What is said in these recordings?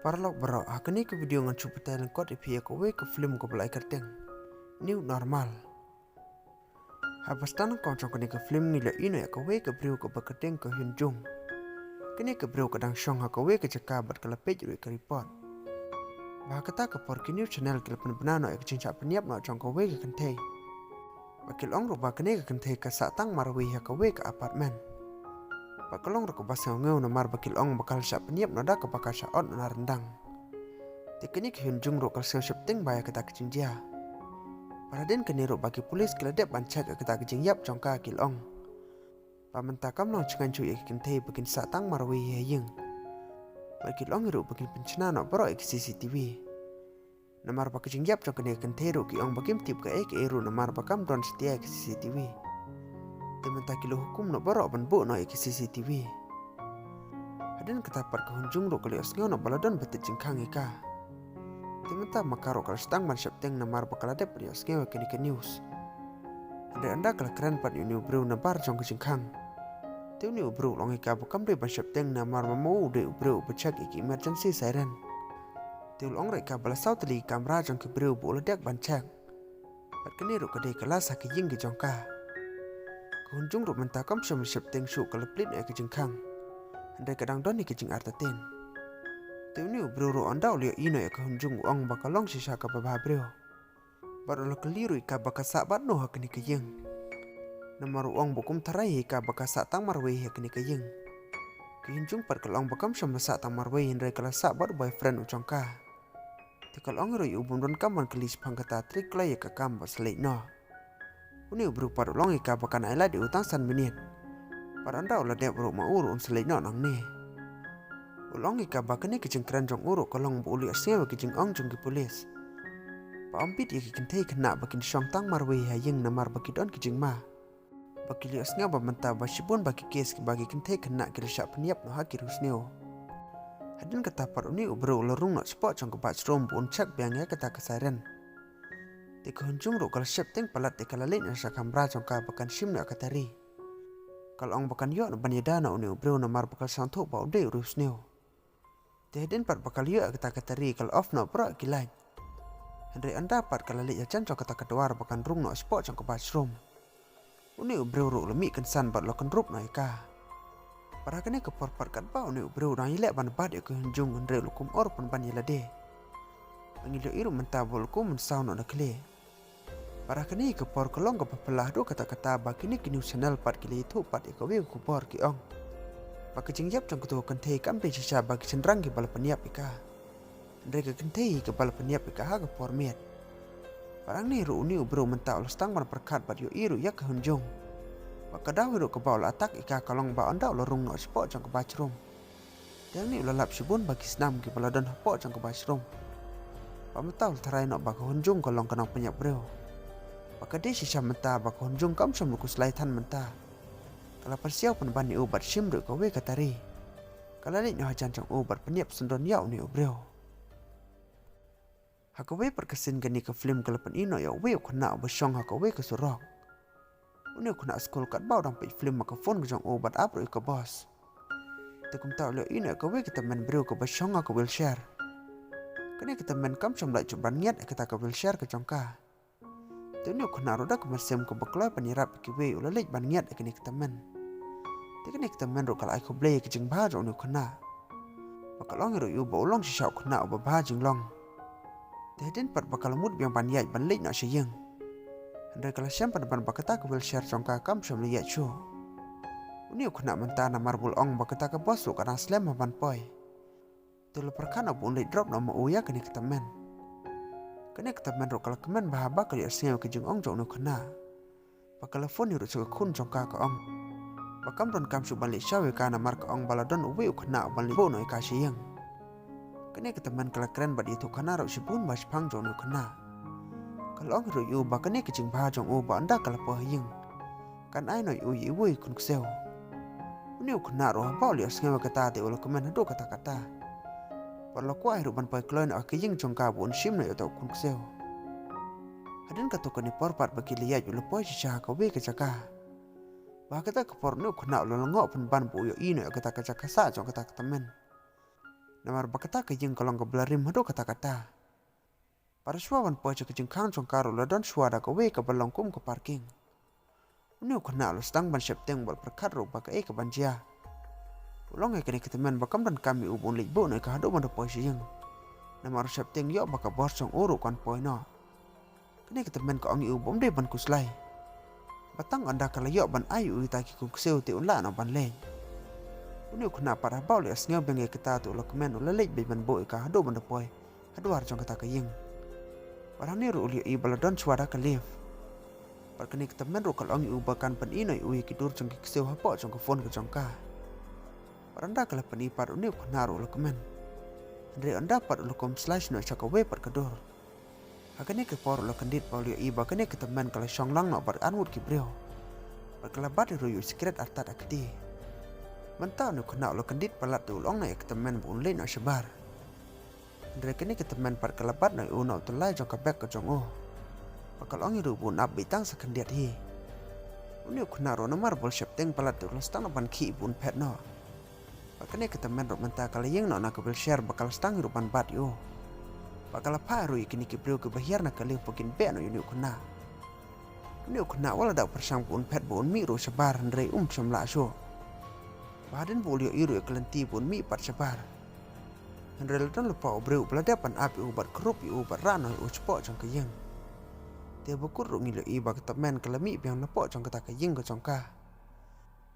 Parlok baro akani ke video ngan cupitan kot ipia ko we ke film ko belai kerteng. New normal. Habastan ko chong kani ke film ni la ino ya ko we ke brio ko bekerteng ke Hyun Jung. Kini ke brio kadang syong ha ko we ke cakap bat kala page we ke report. Bah kata ke por new channel ke pen benano ya ke cincak peniap no chong ko we ke kentei. Bakil ong ro ba kani ke kentei ke satang marwi ha ko we ke apartmen. Bakalong rako basang ngeu na mar bakil ong bakal syak peniap nada ke bakal syak on na rendang. Tikini ke Hyun Jung ro kal syak ting baya kata kecing dia. Paraden kini ro bagi polis keladep bancak kata kecing yap jongka kil ong. Pamenta kam long cengan cuy kentei bakin satang marwi yeng. Bakil ong ro bakin pencena no baro ek CCTV. Namar bakicing yap jongka kentei ro ki ong bakim tip ke ek eru namar bakam don setia ke CCTV. Temen kilo hukum no borok ban bu no iki CCTV. Hadin ketapat ke Hunjung ro kali osngau no baladon betit jingkang ika. Temen makaro kal stang ban syapteng namar bakal adep di osngau ke news. Anda kala keren pat uni bro na bar jong ke jingkang. Te uni bro long ika bakam de ban syapteng namar mamau de bro becak iki emergency siren. Te long reka balasau teli kamera jong ke bro bu ledak ban cak. Pat kini ro kade kelas haki jing ke jongka. Hunjung ruk mentakam syam syapteng syuk keleplit na kejengkang. Andai kadang doni kejeng artaten. Teuni bro ro anda ulia ino ya hunjung ong bakalong sisa ka babah bro. Baru lo keliru ika bakasak bat no hakini kejeng. Namaru ong bukum tarai ika bakasak tang marwei hakini kejeng. Kehunjung pat kalong bakam syam masak tang marwei andai kalasak bat boyfriend ucongka. Tikal ong ro ubun don kaman kelis pangkata trik lah ya kakam basleit no. Uni bro paru long ika bakan aila di utang san menit. Paranda ulah dep bro mauru selai no nang ne. Ulong ika bakani kecengkeran jong uru kolong bu uli asngewa keceng ong jong ki polis. Pa ompit ya kentei kena bakin syong tang marwei hayeng namar bakidon keceng ma. Bakili asngewa menta basibun baki kes bagi kentei kena kira syak peniap no hakir husneo. Hadin kata par uni bro ularung no spot jong ke bathroom bu uncak biangnya kata kesaren. Tika Hunjung ro kal syapteng palat tika lalit na sa kamera jongka bakan sim na katari. Kal ong bakan yo na banyada na uni bro na mar bakal santuk ba ude urus neo. Tehden pat bakal yo kata katari kal off na bro kilai. Hendri anda pat kal lalit ya chan jong kata kedwar bakan rung no spot jong ke bathroom. Uni bro ro lemi kensan bat lo kendrup na ika. Parakane ke porpat kat ba uni bro na ilek ban bat ya ke Hunjung hendri lukum or pan banyalade. Pangilo iru mentah bolku mensau no na kle. Para kini ke por kolong ke pepelah do kata-kata bakini kini channel pat kili itu pat ikawi ku por ki ong. Bak jengjap jong ketua kentei kampe sisa bagi cenderang ke bala peniap ika. Ndre ke kentei ke bala peniap ika ha ke por miet. Parang ni ru uni bro mentah ulas tang ban perkat bat yo iru ya ke Hunjung. Bak kadaw ru ke baul atak ika kalong ba anda ulorung no spot jong ke bathroom. Dang ni ulalap sibun bagi senam ke bala don hapok jong ke bathroom. Pametau tarai no bak Hunjung kolong kenang penyak bro. Pakade sisa mentah bak Hunjung kam sam lukus laitan mentah. Kalau persiau pun bani ubat sim do kowe katari. Kalau ni nyo hajan jong ubat peniap sendon yau ni ubreo. Hakawe perkesin gani ke film kalapan ino ya we kena besyong hakawe ke surok. Uni kena skol kat bau dampit film maka phone ke jong ubat abro ke bos. Tekum tau le ino hakawe kita men breo ke besyong ke wheelchair. Kini kita men kam sam lai cuban niat kita ke wheelchair ke jongka. Tuni kena roda ke mesim ke bekloi panirap kiwe ulalik ban ngiat kini ketemen. Tikini ketemen ro kal ai koblei ke jing ba ro nu kena. Bakal ong ro yu ba ulong sisa kena ba ba jing long. Tehden pat bakal mud biang ban yai ban lek na syeng. Andai kala syam pan ban bakata ke wheelchair jongka kam syam liat chu. Uni kena mentana marbul ong bakata ke bos ro kana slam ban poi. Tulu perkana bu unlek drop na mo uya kini ketemen. Kena ketemen ro kala kemen bahaba kali asngew ke jeng ong jong no kena. Bakal phone ro suka kun jongka ke ong. Bakam don kam su balik syawe kana mar ke ong baladon uwe kena balik bo no ika syeng. Kena ketemen kala keren bad itu kana ro sipun bas pang jong no kena. Kalau ong ro yu bakane ke jeng ba jong u ba anda kala po yeng. Kan ai no yu uwe kun kseu. Uni kena ro ba li asngew kata te ulo kemen do kata-kata. Parlo kuai ruban pai kloin ak yeng jongka bun sim na yo kun kseu. Hadin ka to kani porpat bagi liat yo lepoi sisa ka we ke jaka. Ba kata ke por nu kena lo ngo pen ban bu yo ino kata ka jaka sa jong kata temen. Namar bakata ke jeng kolong ke belarim hado kata-kata. Para suawan poja ke jengkang jong karo ladon suara ke we ke balongkum ke parking. Uniu kena lo sedang ban septeng bal perkat ro baka ke banjia. Ulong kini ketemen bakam dan kami ubun libo no ke hado mando poja jeng. Namar septeng yo baka borsong uru kan poino. Kini ketemen ke ongi ubom de ban kuslai. Batang anda kala yo ban ayu itaki kum kseu te unla no ban leng. Uniu kena para bauli asngau benge kita tu lo kemen ulalej be ban boi ka hado mando poi. Hado arjong kata ke yeng. Barang ni ru uli i baladon suara ke lift. Perkini ketemen ru kal ongi ubakan pen inoi ui kidur jong ke kseu hapo jong ke phone ke jong ka. Baranda kala pen ipar uniu kena ru lo kemen. Andre anda par lo kom slash no chaka we par kedur. Hakane ke por lo kendit paulio iba kane ke teman kala syong lang no bar anwut ki breo. Perkala bat ru yu secret artat akti. Mentau no kena lo kendit palat tu long na ke teman bun le no sebar. Andre kane ke teman par kala bat no uno tu lai jong ka bek ke jong o. Pakal ongi ru bun ab bitang sekendiat hi. Uni kena ro nomor bol septeng palat tu lo stang ban ki bun pet no. Pakane ke teman ro menta kala yeng no na ke bel share bakal stang ru ban bat yo. Bakal paru kini kibreu ke bahir nak kaliu pokin be no uniu kena. Uniu kena wala dak persang pun pet bon mi ro sebar ndrei semla so. Baden bolio iru kelenti pun mi pat sebar. Ndrei dan lupa obreu beladapan api ubat kerup ubat rano u cepo jong ke yeng. Dia bukur ru ngilo iba ketemen kelemi biang lepo jong kata ke yeng ke jongka.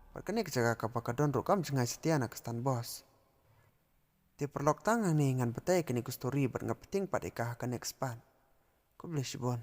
Perkene kejaga kapakadon ru kam jengai setia nak stan bos. Dia perlok tangan ni ngan betai kini ku story ber ngapeting pat ikah akan expand. Kau boleh sibon.